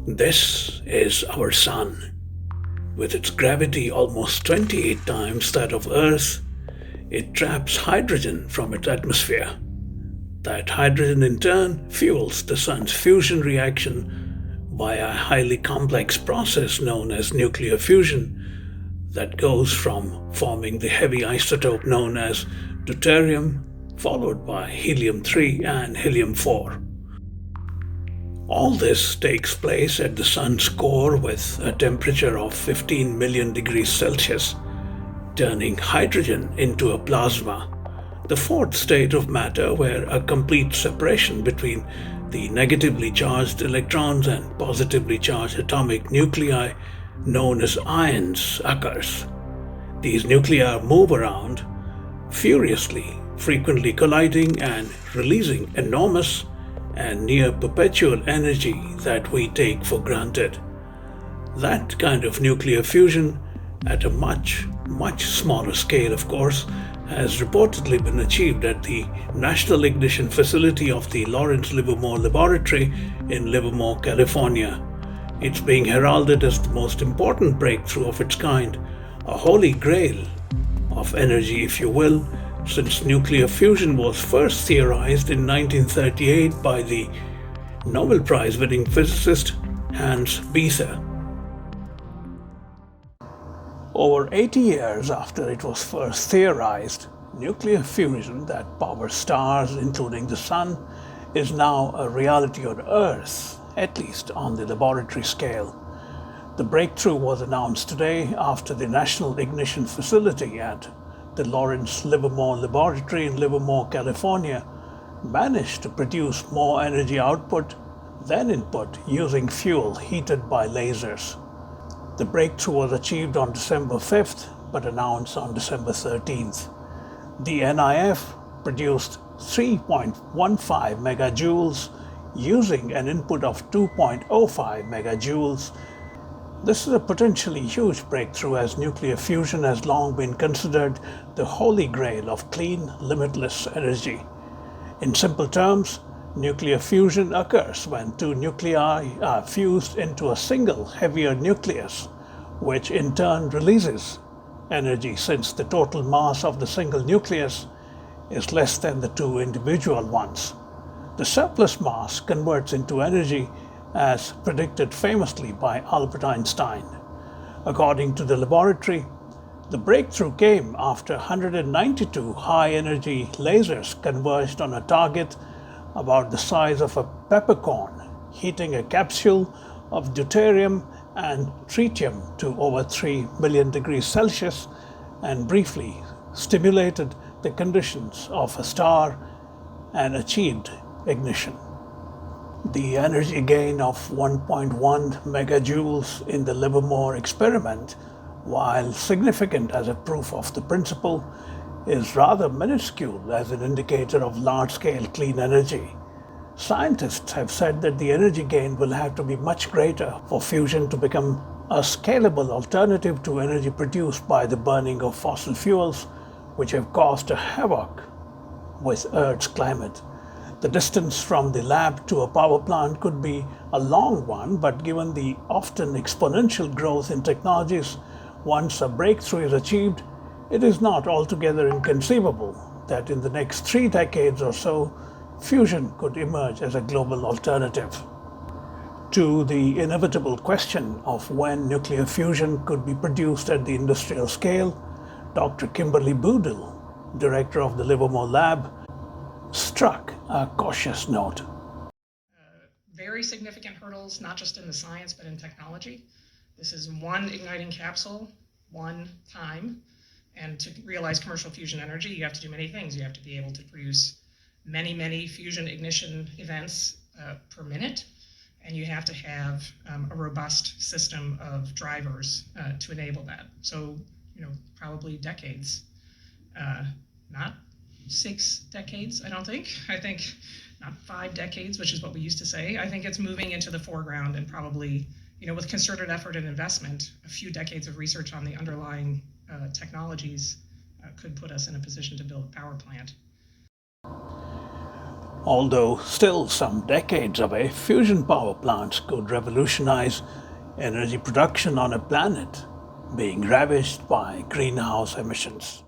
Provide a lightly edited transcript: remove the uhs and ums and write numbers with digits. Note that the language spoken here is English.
This is our Sun. With its gravity almost 28 times that of Earth, it traps hydrogen from its atmosphere. That hydrogen in turn fuels the Sun's fusion reaction via a highly complex process known as nuclear fusion that goes from forming the heavy isotope known as deuterium, followed by helium 3 and helium 4. All this takes place at the Sun's core with a temperature of 15 million degrees Celsius, turning hydrogen into a plasma, the fourth state of matter where a complete separation between the negatively charged electrons and positively charged atomic nuclei, known as ions, occurs. These nuclei move around furiously, frequently colliding and releasing enormous and near perpetual energy that we take for granted. That kind of nuclear fusion, at a much, much smaller scale, of course, has reportedly been achieved at the National Ignition Facility of the Lawrence Livermore Laboratory in Livermore, California. It's being heralded as the most important breakthrough of its kind, a holy grail of energy, if you will, since nuclear fusion was first theorized in 1938 by the Nobel Prize winning physicist Hans Bethe. Over 80 years after it was first theorized, nuclear fusion that powers stars, including the Sun, is now a reality on Earth, at least on the laboratory scale. The breakthrough was announced today after the National Ignition Facility at the Lawrence Livermore Laboratory in Livermore, California, managed to produce more energy output than input using fuel heated by lasers. The breakthrough was achieved on December 5th, but announced on December 13th. The NIF produced 3.15 megajoules using an input of 2.05 megajoules. This is a potentially huge breakthrough as nuclear fusion has long been considered the holy grail of clean, limitless energy. In simple terms, nuclear fusion occurs when two nuclei are fused into a single heavier nucleus, which in turn releases energy since the total mass of the single nucleus is less than the two individual ones. The surplus mass converts into energy as predicted famously by Albert Einstein. According to the laboratory, the breakthrough came after 192 high-energy lasers converged on a target about the size of a peppercorn, heating a capsule of deuterium and tritium to over 3 million degrees Celsius and briefly stimulated the conditions of a star and achieved ignition. The energy gain of 1.1 megajoules in the Livermore experiment, while significant as a proof of the principle, is rather minuscule as an indicator of large-scale clean energy. Scientists have said that the energy gain will have to be much greater for fusion to become a scalable alternative to energy produced by the burning of fossil fuels, which have caused a havoc with Earth's climate. The distance from the lab to a power plant could be a long one, but given the often exponential growth in technologies, once a breakthrough is achieved, it is not altogether inconceivable that in the next 3 decades or so, fusion could emerge as a global alternative. To the inevitable question of when nuclear fusion could be produced at the industrial scale, Dr. Kimberly Boodle, director of the Livermore Lab, struck a cautious note. Very significant hurdles, not just in the science, but in technology. This is one igniting capsule, one time. And to realize commercial fusion energy, you have to do many things. You have to be able to produce many, many fusion ignition events per minute. And you have to have a robust system of drivers to enable that. So, probably decades, not 6 decades, I don't think. I think not 5 decades, which is what we used to say. I think it's moving into the foreground and probably, with concerted effort and investment, a few decades of research on the underlying technologies could put us in a position to build a power plant. Although still some decades away, fusion power plants could revolutionize energy production on a planet being ravaged by greenhouse emissions.